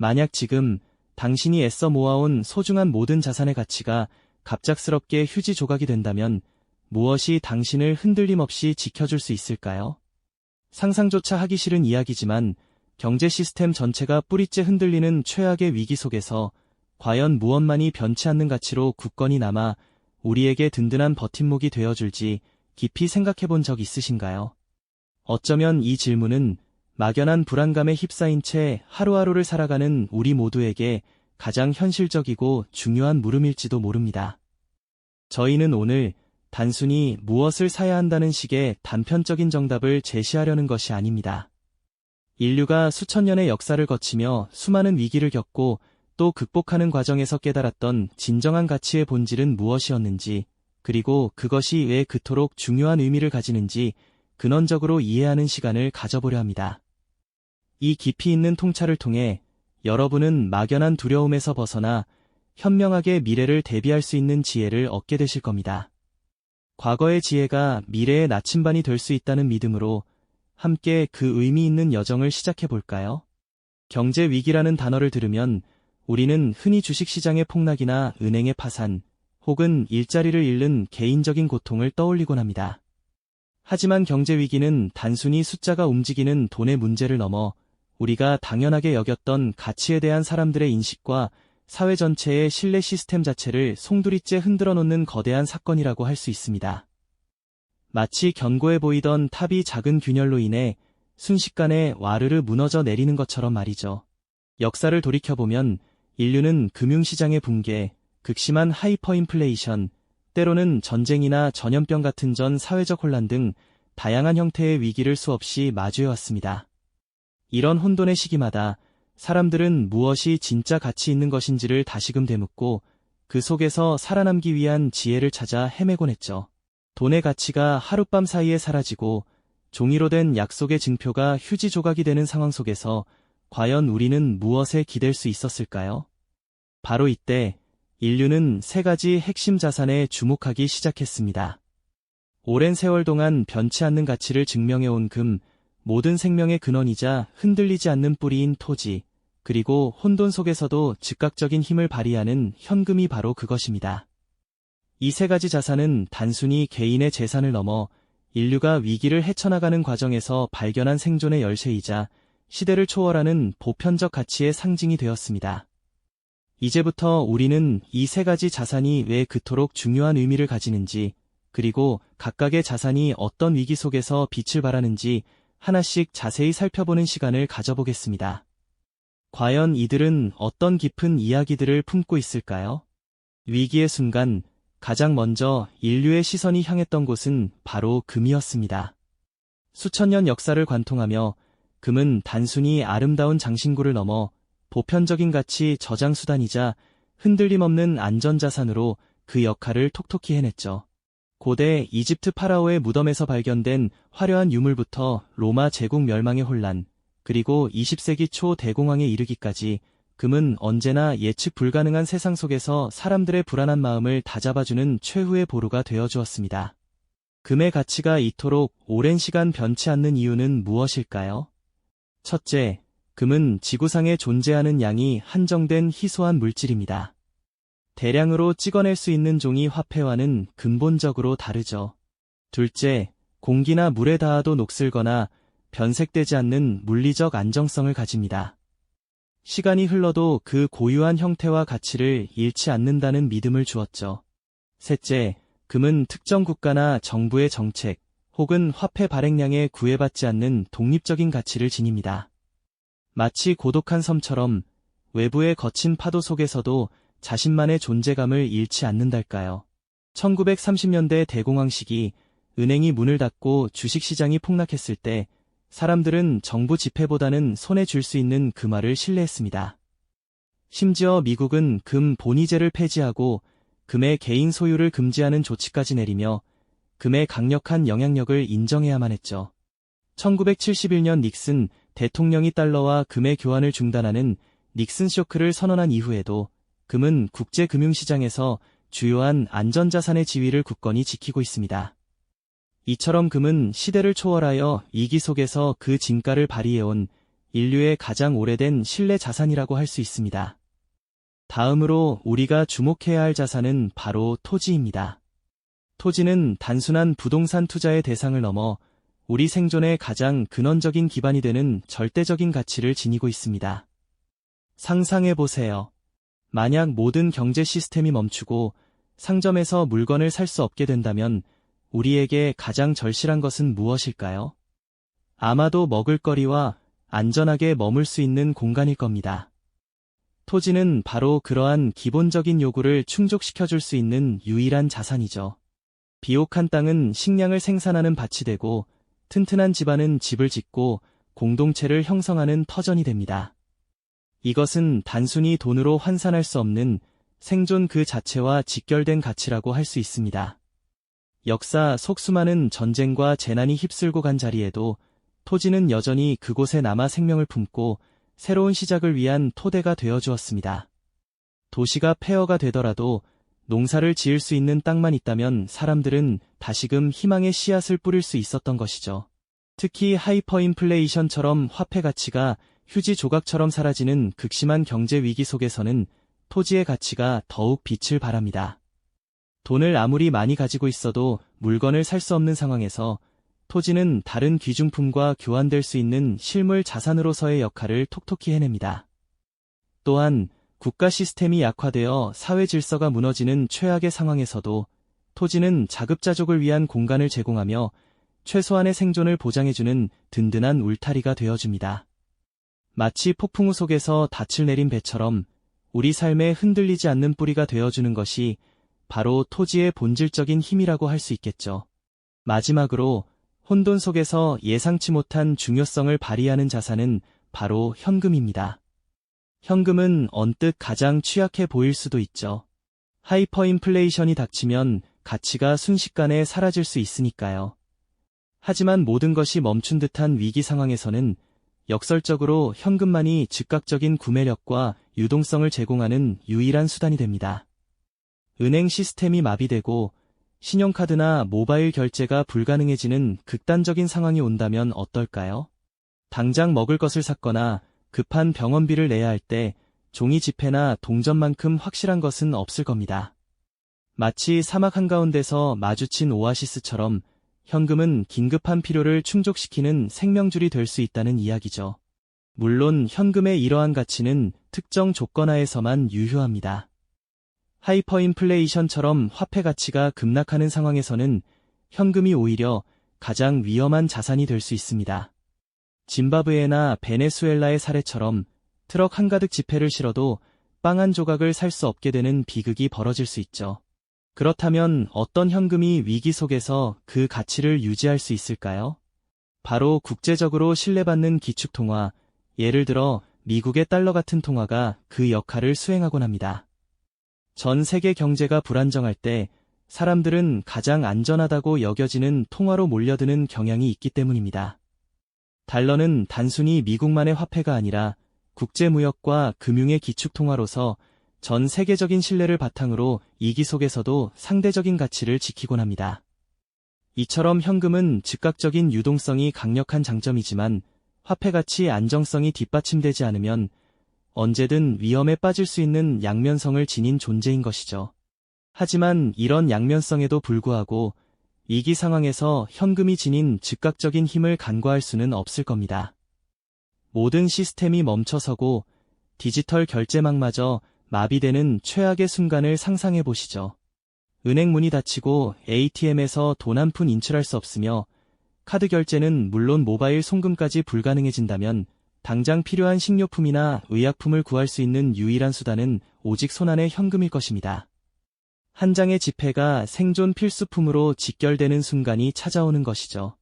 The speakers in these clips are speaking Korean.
만약 지금 당신이 애써 모아온 소중한 모든 자산의 가치가 갑작스럽게 휴지 조각이 된다면 무엇이 당신을 흔들림 없이 지켜줄 수 있을까요? 상상조차 하기 싫은 이야기지만 경제 시스템 전체가 뿌리째 흔들리는 최악의 위기 속에서 과연 무엇만이 변치 않는 가치로 굳건히 남아 우리에게 든든한 버팀목이 되어줄지 깊이 생각해 본 적 있으신가요? 어쩌면 이 질문은 막연한 불안감에 휩싸인 채 하루하루를 살아가는 우리 모두에게 가장 현실적이고 중요한 물음일지도 모릅니다. 저희는 오늘 단순히 무엇을 사야 한다는 식의 단편적인 정답을 제시하려는 것이 아닙니다. 인류가 수천 년의 역사를 거치며 수많은 위기를 겪고 또 극복하는 과정에서 깨달았던 진정한 가치의 본질은 무엇이었는지, 그리고 그것이 왜 그토록 중요한 의미를 가지는지 근원적으로 이해하는 시간을 가져보려 합니다. 이 깊이 있는 통찰을 통해 여러분은 막연한 두려움에서 벗어나 현명하게 미래를 대비할 수 있는 지혜를 얻게 되실 겁니다. 과거의 지혜가 미래의 나침반이 될 수 있다는 믿음으로 함께 그 의미 있는 여정을 시작해 볼까요? 경제 위기라는 단어를 들으면 우리는 흔히 주식시장의 폭락이나 은행의 파산, 혹은 일자리를 잃는 개인적인 고통을 떠올리곤 합니다. 하지만 경제 위기는 단순히 숫자가 움직이는 돈의 문제를 넘어 우리가 당연하게 여겼던 가치에 대한 사람들의 인식과 사회 전체의 신뢰 시스템 자체를 송두리째 흔들어 놓는 거대한 사건이라고 할 수 있습니다. 마치 견고해 보이던 탑이 작은 균열로 인해 순식간에 와르르 무너져 내리는 것처럼 말이죠. 역사를 돌이켜보면 인류는 금융시장의 붕괴, 극심한 하이퍼인플레이션, 때로는 전쟁이나 전염병 같은 전 사회적 혼란 등 다양한 형태의 위기를 수없이 마주해왔습니다. 이런 혼돈의 시기마다 사람들은 무엇이 진짜 가치 있는 것인지를 다시금 되묻고 그 속에서 살아남기 위한 지혜를 찾아 헤매곤 했죠. 돈의 가치가 하룻밤 사이에 사라지고 종이로 된 약속의 증표가 휴지 조각이 되는 상황 속에서 과연 우리는 무엇에 기댈 수 있었을까요? 바로 이때 인류는 세 가지 핵심 자산에 주목하기 시작했습니다. 오랜 세월 동안 변치 않는 가치를 증명해온 금, 모든 생명의 근원이자 흔들리지 않는 뿌리인 토지, 그리고 혼돈 속에서도 즉각적인 힘을 발휘하는 현금이 바로 그것입니다. 이 세 가지 자산은 단순히 개인의 재산을 넘어 인류가 위기를 헤쳐나가는 과정에서 발견한 생존의 열쇠이자 시대를 초월하는 보편적 가치의 상징이 되었습니다. 이제부터 우리는 이 세 가지 자산이 왜 그토록 중요한 의미를 가지는지, 그리고 각각의 자산이 어떤 위기 속에서 빛을 발하는지 하나씩 자세히 살펴보는 시간을 가져보겠습니다. 과연 이들은 어떤 깊은 이야기들을 품고 있을까요? 위기의 순간, 가장 먼저 인류의 시선이 향했던 곳은 바로 금이었습니다. 수천 년 역사를 관통하며 금은 단순히 아름다운 장신구를 넘어 보편적인 가치 저장 수단이자 흔들림 없는 안전자산으로 그 역할을 톡톡히 해냈죠. 고대 이집트 파라오의 무덤에서 발견된 화려한 유물부터 로마 제국 멸망의 혼란, 그리고 20세기 초 대공황에 이르기까지 금은 언제나 예측 불가능한 세상 속에서 사람들의 불안한 마음을 다잡아주는 최후의 보루가 되어주었습니다. 금의 가치가 이토록 오랜 시간 변치 않는 이유는 무엇일까요? 첫째, 금은 지구상에 존재하는 양이 한정된 희소한 물질입니다. 대량으로 찍어낼 수 있는 종이 화폐와는 근본적으로 다르죠. 둘째, 공기나 물에 닿아도 녹슬거나 변색되지 않는 물리적 안정성을 가집니다. 시간이 흘러도 그 고유한 형태와 가치를 잃지 않는다는 믿음을 주었죠. 셋째, 금은 특정 국가나 정부의 정책 혹은 화폐 발행량에 구애받지 않는 독립적인 가치를 지닙니다. 마치 고독한 섬처럼 외부의 거친 파도 속에서도 자신만의 존재감을 잃지 않는달까요. 1930년대 대공황 시기 은행이 문을 닫고 주식시장이 폭락했을 때 사람들은 정부 지폐보다는 손에 쥘 수 있는 금화를 신뢰했습니다. 심지어 미국은 금 본위제를 폐지하고 금의 개인 소유를 금지하는 조치까지 내리며 금의 강력한 영향력을 인정해야만 했죠. 1971년 닉슨 대통령이 달러와 금의 교환을 중단하는 닉슨 쇼크를 선언한 이후에도 금은 국제금융시장에서 주요한 안전자산의 지위를 굳건히 지키고 있습니다. 이처럼 금은 시대를 초월하여 위기 속에서 그 진가를 발휘해온 인류의 가장 오래된 신뢰 자산이라고 할 수 있습니다. 다음으로 우리가 주목해야 할 자산은 바로 토지입니다. 토지는 단순한 부동산 투자의 대상을 넘어 우리 생존의 가장 근원적인 기반이 되는 절대적인 가치를 지니고 있습니다. 상상해보세요. 만약 모든 경제 시스템이 멈추고 상점에서 물건을 살 수 없게 된다면 우리에게 가장 절실한 것은 무엇일까요? 아마도 먹을거리와 안전하게 머물 수 있는 공간일 겁니다. 토지는 바로 그러한 기본적인 요구를 충족시켜줄 수 있는 유일한 자산이죠. 비옥한 땅은 식량을 생산하는 밭이 되고 튼튼한 집안은 집을 짓고 공동체를 형성하는 터전이 됩니다. 이것은 단순히 돈으로 환산할 수 없는 생존 그 자체와 직결된 가치라고 할 수 있습니다. 역사 속 수많은 전쟁과 재난이 휩쓸고 간 자리에도 토지는 여전히 그곳에 남아 생명을 품고 새로운 시작을 위한 토대가 되어주었습니다. 도시가 폐허가 되더라도 농사를 지을 수 있는 땅만 있다면 사람들은 다시금 희망의 씨앗을 뿌릴 수 있었던 것이죠. 특히 하이퍼인플레이션처럼 화폐 가치가 휴지 조각처럼 사라지는 극심한 경제 위기 속에서는 토지의 가치가 더욱 빛을 발합니다. 돈을 아무리 많이 가지고 있어도 물건을 살 수 없는 상황에서 토지는 다른 귀중품과 교환될 수 있는 실물 자산으로서의 역할을 톡톡히 해냅니다. 또한 국가 시스템이 약화되어 사회 질서가 무너지는 최악의 상황에서도 토지는 자급자족을 위한 공간을 제공하며 최소한의 생존을 보장해주는 든든한 울타리가 되어줍니다. 마치 폭풍우 속에서 닻을 내린 배처럼 우리 삶에 흔들리지 않는 뿌리가 되어주는 것이 바로 토지의 본질적인 힘이라고 할 수 있겠죠. 마지막으로 혼돈 속에서 예상치 못한 중요성을 발휘하는 자산은 바로 현금입니다. 현금은 언뜻 가장 취약해 보일 수도 있죠. 하이퍼인플레이션이 닥치면 가치가 순식간에 사라질 수 있으니까요. 하지만 모든 것이 멈춘 듯한 위기 상황에서는 역설적으로 현금만이 즉각적인 구매력과 유동성을 제공하는 유일한 수단이 됩니다. 은행 시스템이 마비되고 신용카드나 모바일 결제가 불가능해지는 극단적인 상황이 온다면 어떨까요? 당장 먹을 것을 샀거나 급한 병원비를 내야 할 때 종이 지폐나 동전만큼 확실한 것은 없을 겁니다. 마치 사막 한가운데서 마주친 오아시스처럼 현금은 긴급한 필요를 충족시키는 생명줄이 될 수 있다는 이야기죠. 물론 현금의 이러한 가치는 특정 조건 하에서만 유효합니다. 하이퍼인플레이션처럼 화폐 가치가 급락하는 상황에서는 현금이 오히려 가장 위험한 자산이 될 수 있습니다. 짐바브웨나 베네수엘라의 사례처럼 트럭 한가득 지폐를 실어도 빵 한 조각을 살 수 없게 되는 비극이 벌어질 수 있죠. 그렇다면 어떤 현금이 위기 속에서 그 가치를 유지할 수 있을까요? 바로 국제적으로 신뢰받는 기축통화, 예를 들어 미국의 달러 같은 통화가 그 역할을 수행하곤 합니다. 전 세계 경제가 불안정할 때 사람들은 가장 안전하다고 여겨지는 통화로 몰려드는 경향이 있기 때문입니다. 달러는 단순히 미국만의 화폐가 아니라 국제무역과 금융의 기축통화로서 전 세계적인 신뢰를 바탕으로 위기 속에서도 상대적인 가치를 지키곤 합니다. 이처럼 현금은 즉각적인 유동성이 강력한 장점이지만 화폐가치 안정성이 뒷받침되지 않으면 언제든 위험에 빠질 수 있는 양면성을 지닌 존재인 것이죠. 하지만 이런 양면성에도 불구하고 위기 상황에서 현금이 지닌 즉각적인 힘을 간과할 수는 없을 겁니다. 모든 시스템이 멈춰서고 디지털 결제망마저 마비되는 최악의 순간을 상상해 보시죠. 은행 문이 닫히고 ATM에서 돈 한 푼 인출할 수 없으며 카드 결제는 물론 모바일 송금까지 불가능해진다면 당장 필요한 식료품이나 의약품을 구할 수 있는 유일한 수단은 오직 손안의 현금일 것입니다. 한 장의 지폐가 생존 필수품으로 직결되는 순간이 찾아오는 것이죠.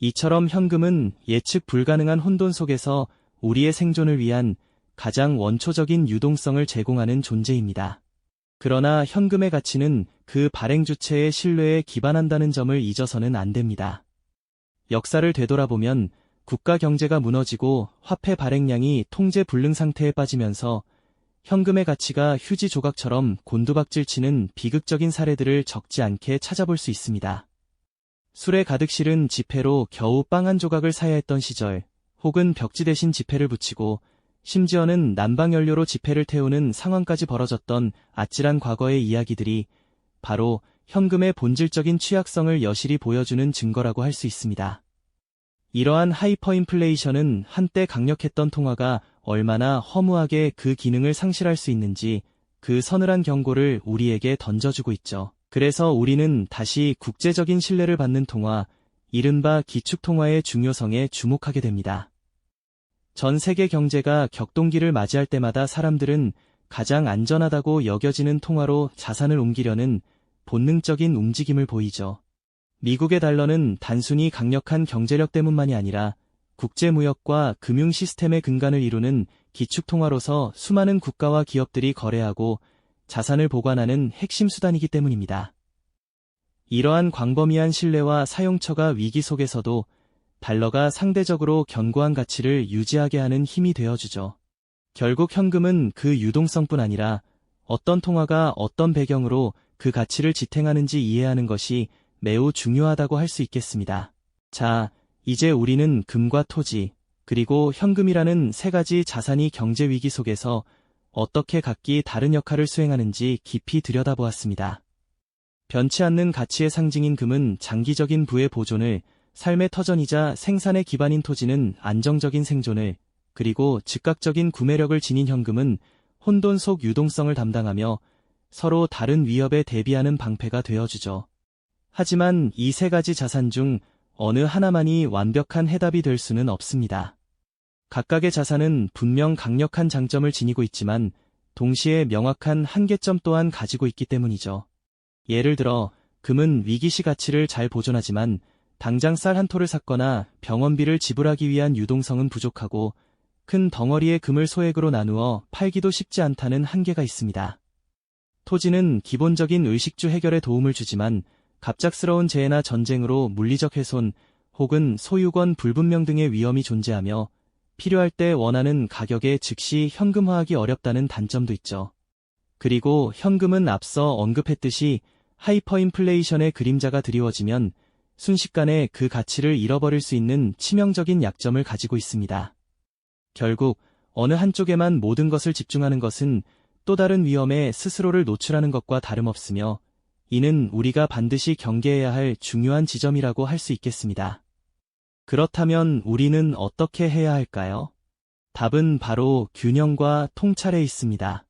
이처럼 현금은 예측 불가능한 혼돈 속에서 우리의 생존을 위한 가장 원초적인 유동성을 제공하는 존재입니다. 그러나 현금의 가치는 그 발행 주체의 신뢰에 기반한다는 점을 잊어서는 안 됩니다. 역사를 되돌아보면 국가 경제가 무너지고 화폐 발행량이 통제 불능 상태에 빠지면서 현금의 가치가 휴지 조각처럼 곤두박질 치는 비극적인 사례들을 적지 않게 찾아볼 수 있습니다. 술에 가득 실은 지폐로 겨우 빵 한 조각을 사야 했던 시절, 혹은 벽지 대신 지폐를 붙이고 심지어는 난방연료로 지폐를 태우는 상황까지 벌어졌던 아찔한 과거의 이야기들이 바로 현금의 본질적인 취약성을 여실히 보여주는 증거라고 할 수 있습니다. 이러한 하이퍼인플레이션은 한때 강력했던 통화가 얼마나 허무하게 그 기능을 상실할 수 있는지 그 서늘한 경고를 우리에게 던져주고 있죠. 그래서 우리는 다시 국제적인 신뢰를 받는 통화, 이른바 기축통화의 중요성에 주목하게 됩니다. 전 세계 경제가 격동기를 맞이할 때마다 사람들은 가장 안전하다고 여겨지는 통화로 자산을 옮기려는 본능적인 움직임을 보이죠. 미국의 달러는 단순히 강력한 경제력 때문만이 아니라 국제무역과 금융 시스템의 근간을 이루는 기축통화로서 수많은 국가와 기업들이 거래하고 자산을 보관하는 핵심 수단이기 때문입니다. 이러한 광범위한 신뢰와 사용처가 위기 속에서도 달러가 상대적으로 견고한 가치를 유지하게 하는 힘이 되어주죠. 결국 현금은 그 유동성뿐 아니라 어떤 통화가 어떤 배경으로 그 가치를 지탱하는지 이해하는 것이 매우 중요하다고 할 수 있겠습니다. 자, 이제 우리는 금과 토지, 그리고 현금이라는 세 가지 자산이 경제 위기 속에서 어떻게 각기 다른 역할을 수행하는지 깊이 들여다보았습니다. 변치 않는 가치의 상징인 금은 장기적인 부의 보존을, 삶의 터전이자 생산의 기반인 토지는 안정적인 생존을, 그리고 즉각적인 구매력을 지닌 현금은 혼돈 속 유동성을 담당하며 서로 다른 위협에 대비하는 방패가 되어주죠. 하지만 이 세 가지 자산 중 어느 하나만이 완벽한 해답이 될 수는 없습니다. 각각의 자산은 분명 강력한 장점을 지니고 있지만 동시에 명확한 한계점 또한 가지고 있기 때문이죠. 예를 들어 금은 위기시 가치를 잘 보존하지만 당장 쌀 한 톨을 샀거나 병원비를 지불하기 위한 유동성은 부족하고 큰 덩어리의 금을 소액으로 나누어 팔기도 쉽지 않다는 한계가 있습니다. 토지는 기본적인 의식주 해결에 도움을 주지만 갑작스러운 재해나 전쟁으로 물리적 훼손 혹은 소유권 불분명 등의 위험이 존재하며 필요할 때 원하는 가격에 즉시 현금화하기 어렵다는 단점도 있죠. 그리고 현금은 앞서 언급했듯이 하이퍼인플레이션의 그림자가 드리워지면 순식간에 그 가치를 잃어버릴 수 있는 치명적인 약점을 가지고 있습니다. 결국 어느 한쪽에만 모든 것을 집중하는 것은 또 다른 위험에 스스로를 노출하는 것과 다름없으며 이는 우리가 반드시 경계해야 할 중요한 지점이라고 할 수 있겠습니다. 그렇다면 우리는 어떻게 해야 할까요? 답은 바로 균형과 통찰에 있습니다.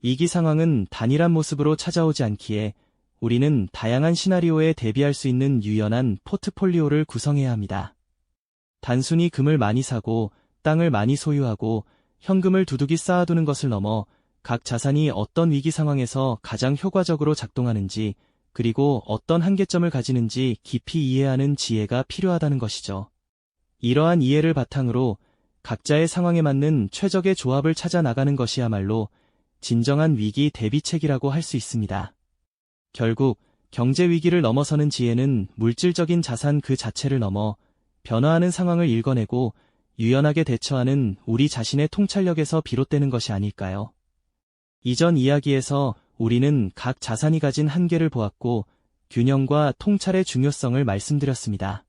위기 상황은 단일한 모습으로 찾아오지 않기에 우리는 다양한 시나리오에 대비할 수 있는 유연한 포트폴리오를 구성해야 합니다. 단순히 금을 많이 사고 땅을 많이 소유하고 현금을 두둑이 쌓아두는 것을 넘어 각 자산이 어떤 위기 상황에서 가장 효과적으로 작동하는지 그리고 어떤 한계점을 가지는지 깊이 이해하는 지혜가 필요하다는 것이죠. 이러한 이해를 바탕으로 각자의 상황에 맞는 최적의 조합을 찾아 나가는 것이야말로 진정한 위기 대비책이라고 할 수 있습니다. 결국 경제 위기를 넘어서는 지혜는 물질적인 자산 그 자체를 넘어 변화하는 상황을 읽어내고 유연하게 대처하는 우리 자신의 통찰력에서 비롯되는 것이 아닐까요? 이전 이야기에서 우리는 각 자산이 가진 한계를 보았고 균형과 통찰의 중요성을 말씀드렸습니다.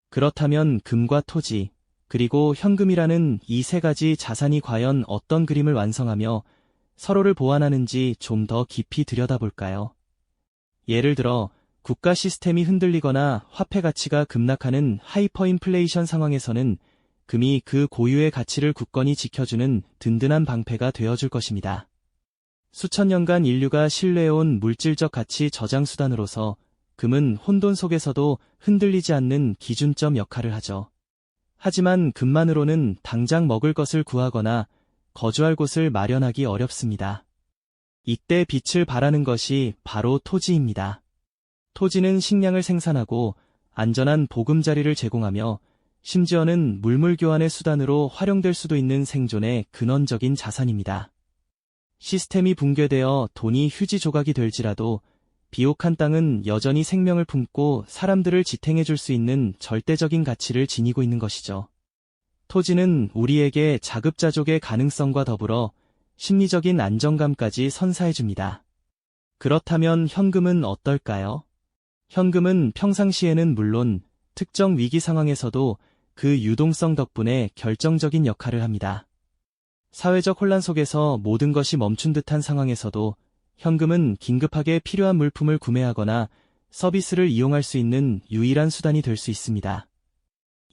그렇다면 금과 토지, 그리고 현금이라는 이 세 가지 자산이 과연 어떤 그림을 완성하며 서로를 보완하는지 좀 더 깊이 들여다볼까요? 예를 들어 국가 시스템이 흔들리거나 화폐 가치가 급락하는 하이퍼인플레이션 상황에서는 금이 그 고유의 가치를 굳건히 지켜주는 든든한 방패가 되어줄 것입니다. 수천 년간 인류가 신뢰해온 물질적 가치 저장 수단으로서 금은 혼돈 속에서도 흔들리지 않는 기준점 역할을 하죠. 하지만 금만으로는 당장 먹을 것을 구하거나 거주할 곳을 마련하기 어렵습니다. 이때 빛을 발하는 것이 바로 토지입니다. 토지는 식량을 생산하고 안전한 보금자리를 제공하며 심지어는 물물 교환의 수단으로 활용될 수도 있는 생존의 근원적인 자산입니다. 시스템이 붕괴되어 돈이 휴지 조각이 될지라도 비옥한 땅은 여전히 생명을 품고 사람들을 지탱해줄 수 있는 절대적인 가치를 지니고 있는 것이죠. 토지는 우리에게 자급자족의 가능성과 더불어 심리적인 안정감까지 선사해줍니다. 그렇다면 현금은 어떨까요? 현금은 평상시에는 물론 특정 위기 상황에서도 그 유동성 덕분에 결정적인 역할을 합니다. 사회적 혼란 속에서 모든 것이 멈춘 듯한 상황에서도 현금은 긴급하게 필요한 물품을 구매하거나 서비스를 이용할 수 있는 유일한 수단이 될 수 있습니다.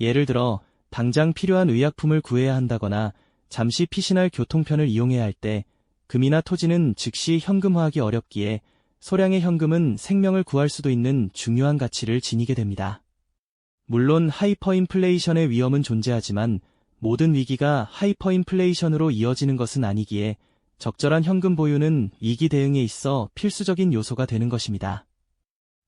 예를 들어 당장 필요한 의약품을 구해야 한다거나 잠시 피신할 교통편을 이용해야 할 때 금이나 토지는 즉시 현금화하기 어렵기에 소량의 현금은 생명을 구할 수도 있는 중요한 가치를 지니게 됩니다. 물론 하이퍼인플레이션의 위험은 존재하지만 모든 위기가 하이퍼인플레이션으로 이어지는 것은 아니기에 적절한 현금 보유는 위기 대응에 있어 필수적인 요소가 되는 것입니다.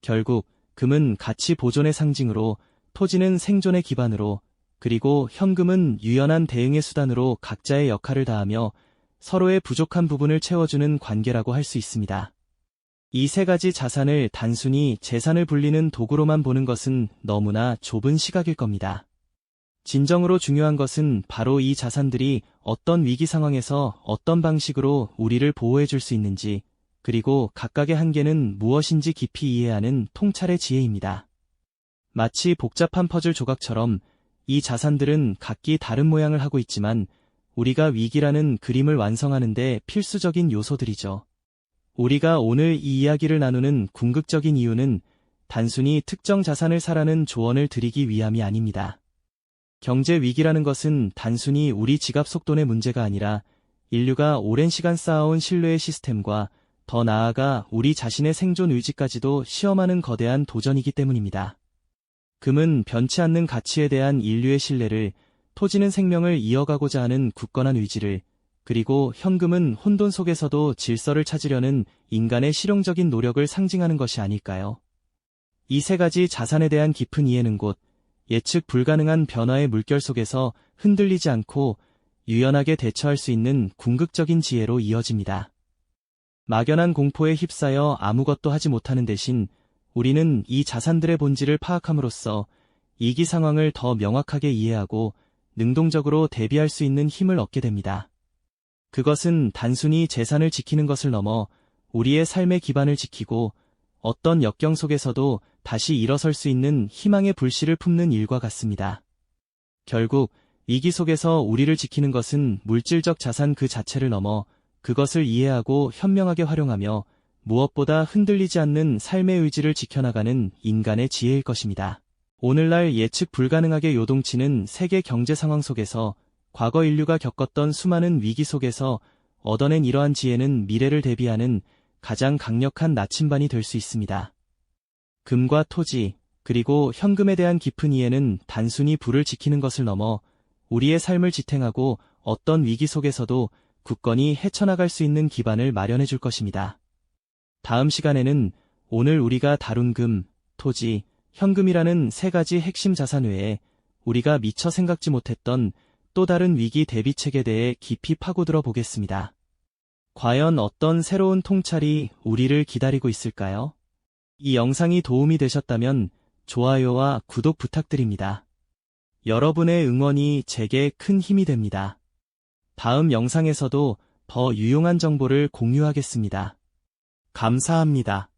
결국 금은 가치 보존의 상징으로, 토지는 생존의 기반으로, 그리고 현금은 유연한 대응의 수단으로 각자의 역할을 다하며 서로의 부족한 부분을 채워주는 관계라고 할 수 있습니다. 이 세 가지 자산을 단순히 재산을 불리는 도구로만 보는 것은 너무나 좁은 시각일 겁니다. 진정으로 중요한 것은 바로 이 자산들이 어떤 위기 상황에서 어떤 방식으로 우리를 보호해 줄 수 있는지, 그리고 각각의 한계는 무엇인지 깊이 이해하는 통찰의 지혜입니다. 마치 복잡한 퍼즐 조각처럼 이 자산들은 각기 다른 모양을 하고 있지만 우리가 위기라는 그림을 완성하는 데 필수적인 요소들이죠. 우리가 오늘 이 이야기를 나누는 궁극적인 이유는 단순히 특정 자산을 사라는 조언을 드리기 위함이 아닙니다. 경제 위기라는 것은 단순히 우리 지갑 속돈의 문제가 아니라 인류가 오랜 시간 쌓아온 신뢰의 시스템과 더 나아가 우리 자신의 생존 의지까지도 시험하는 거대한 도전이기 때문입니다. 금은 변치 않는 가치에 대한 인류의 신뢰를, 토지는 생명을 이어가고자 하는 굳건한 의지를, 그리고 현금은 혼돈 속에서도 질서를 찾으려는 인간의 실용적인 노력을 상징하는 것이 아닐까요? 이 세 가지 자산에 대한 깊은 이해는 곧 예측 불가능한 변화의 물결 속에서 흔들리지 않고 유연하게 대처할 수 있는 궁극적인 지혜로 이어집니다. 막연한 공포에 휩싸여 아무것도 하지 못하는 대신 우리는 이 자산들의 본질을 파악함으로써 위기 상황을 더 명확하게 이해하고 능동적으로 대비할 수 있는 힘을 얻게 됩니다. 그것은 단순히 재산을 지키는 것을 넘어 우리의 삶의 기반을 지키고 어떤 역경 속에서도 다시 일어설 수 있는 희망의 불씨를 품는 일과 같습니다. 결국 위기 속에서 우리를 지키는 것은 물질적 자산 그 자체를 넘어 그것을 이해하고 현명하게 활용하며 무엇보다 흔들리지 않는 삶의 의지를 지켜나가는 인간의 지혜일 것입니다. 오늘날 예측 불가능하게 요동치는 세계 경제 상황 속에서 과거 인류가 겪었던 수많은 위기 속에서 얻어낸 이러한 지혜는 미래를 대비하는 가장 강력한 나침반이 될 수 있습니다. 금과 토지, 그리고 현금에 대한 깊은 이해는 단순히 불을 지키는 것을 넘어 우리의 삶을 지탱하고 어떤 위기 속에서도 굳건히 헤쳐나갈 수 있는 기반을 마련해 줄 것입니다. 다음 시간에는 오늘 우리가 다룬 금, 토지, 현금이라는 세 가지 핵심 자산 외에 우리가 미처 생각지 못했던 또 다른 위기 대비책에 대해 깊이 파고들어 보겠습니다. 과연 어떤 새로운 통찰이 우리를 기다리고 있을까요? 이 영상이 도움이 되셨다면 좋아요와 구독 부탁드립니다. 여러분의 응원이 제게 큰 힘이 됩니다. 다음 영상에서도 더 유용한 정보를 공유하겠습니다. 감사합니다.